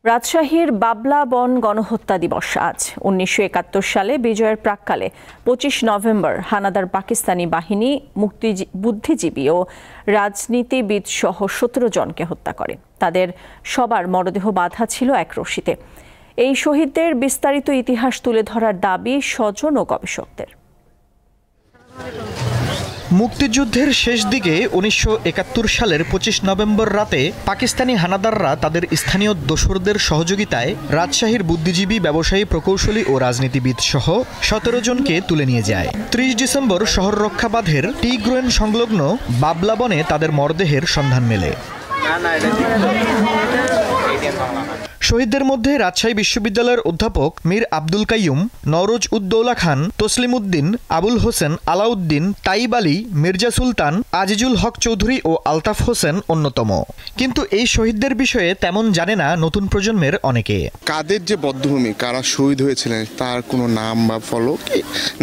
রাজশাহীর বাবলা বন গণহত্যা দিবস আজ। ১৯৭১ সালে বিজয়ের প্রাক্কালে ২৫ নভেম্বর হানাদার পাকিস্তানি বাহিনী বুদ্ধিজীবী ও রাজনীতিবিদ সহ ১৭ জনকে হত্যা করে। তাদের সবার মরদেহ বাঁধা ছিল এক রশিতে। এই শহীদদের বিস্তারিত ইতিহাস তুলে ধরার দাবি স্বজন ও গবেষকদের। মুক্তিযুদ্ধের শেষ দিকে ১৯৭১ সালের ২৫ নভেম্বর রাতে পাকিস্তানি হানাদাররা তাদের স্থানীয় দোসরদের সহযোগিতায় রাজশাহীর বুদ্ধিজীবী, ব্যবসায়ী, প্রকৌশলী ও রাজনীতিবিদ সহ ১৭ জনকে তুলে নিয়ে যায়। ৩০ ডিসেম্বর শহর রক্ষা বাঁধের টি গ্রোয়েন সংলগ্ন বাবলা বনে তাদের মরদেহের সন্ধান মেলে। শহীদদের মধ্যে রাজশাহী বিশ্ববিদ্যালয়ের অধ্যাপক মীর আব্দুল কাইয়ুম, নওরোজ উদ্দৌলা খান, তসলিম উদ্দিন, আবুল হোসেন, আলাউদ্দিন, তাইব আলী, মির্জা সুলতান, আজিজুল হক চৌধুরী ও আলতাফ হোসেন অন্যতম। কিন্তু এই শহীদদের বিষয়ে তেমন জানে না নতুন প্রজন্মের অনেকে। কাদের যে বধ্যভূমি, কারা শহীদ হয়েছিলেন তার কোনো নাম বা ফলক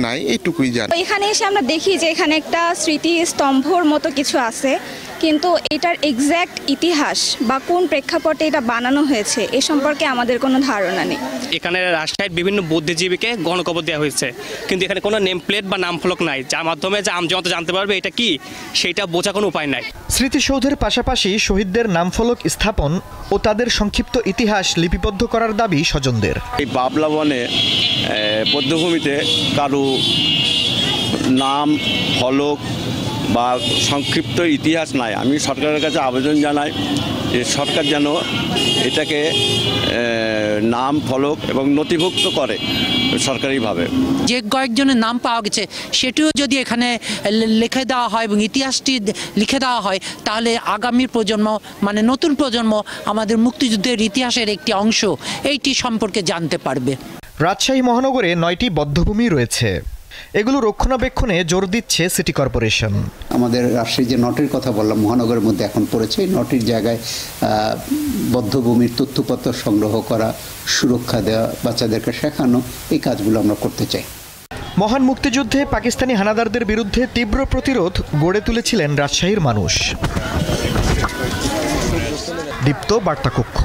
নাই, এইটুকুই জানি। এখানে এসে আমরা দেখি যে এখানে একটা স্মৃতি স্তম্ভর মতো কিছু আছে, কিন্তু এটার এক্স্যাক্ট ইতিহাস বা কোন প্রেক্ষাপটে এটা বানানো হয়েছে এ সম্পর্কে আমাদের কোনো ধারণা নেই। এখানে রাজশাহীর বিভিন্ন বুদ্ধিজীবীকে গণকবর দেওয়া হয়েছে, কিন্তু এখানে কোনো নেম প্লেট বা নাম ফলক নাই, যার মাধ্যমে যে আমজনতা জানতে পারবে এটা কি, সেটা বোঝার কোনো উপায় নাই। স্মৃতিসৌধের পাশাপাশি শহীদদের নামফলক স্থাপন ও তাদের সংক্ষিপ্ত ইতিহাস লিপিবদ্ধ করার দাবি স্বজনদের। এই বাবলা বনে বধ্যভূমিতে কারো নাম ফলক বা সংক্ষিপ্ত ইতিহাস নাই। আমি সরকারের কাছে আবেদন জানাই যে সরকার যেন এটাকে নাম ফলক এবং নথিভুক্ত করে সরকারিভাবে। যে কয়েকজনের নাম পাওয়া গেছে সেটিও যদি এখানে লিখে দেওয়া হয় এবং ইতিহাসটি লিখে দেওয়া হয়, তাহলে আগামী প্রজন্ম মানে নতুন প্রজন্ম আমাদের মুক্তিযুদ্ধের ইতিহাসের একটি অংশ এইটি সম্পর্কে জানতে পারবে। রাজশাহী মহানগরে ৯টি বধ্যভূমি রয়েছে। এগুলো রক্ষণাবেক্ষণে জোর দিচ্ছে সিটি কর্পোরেশন। আমাদের রাজশাহী যে নটির কথা বললাম মহানগরের মধ্যে এখন পড়েছে, এই নটির জায়গায় বধ্যভূমির তথ্যপত্র সংগ্রহ করা, সুরক্ষা দেওয়া, বাচ্চাদেরকে শেখানো, এই কাজগুলো আমরা করতে চাই। মহান মুক্তিযুদ্ধে পাকিস্তানি হানাদারদের বিরুদ্ধে তীব্র প্রতিরোধ গড়ে তুলেছিলেন রাজশাহীর মানুষ। দীপ্ত বার্তা কক্ষ।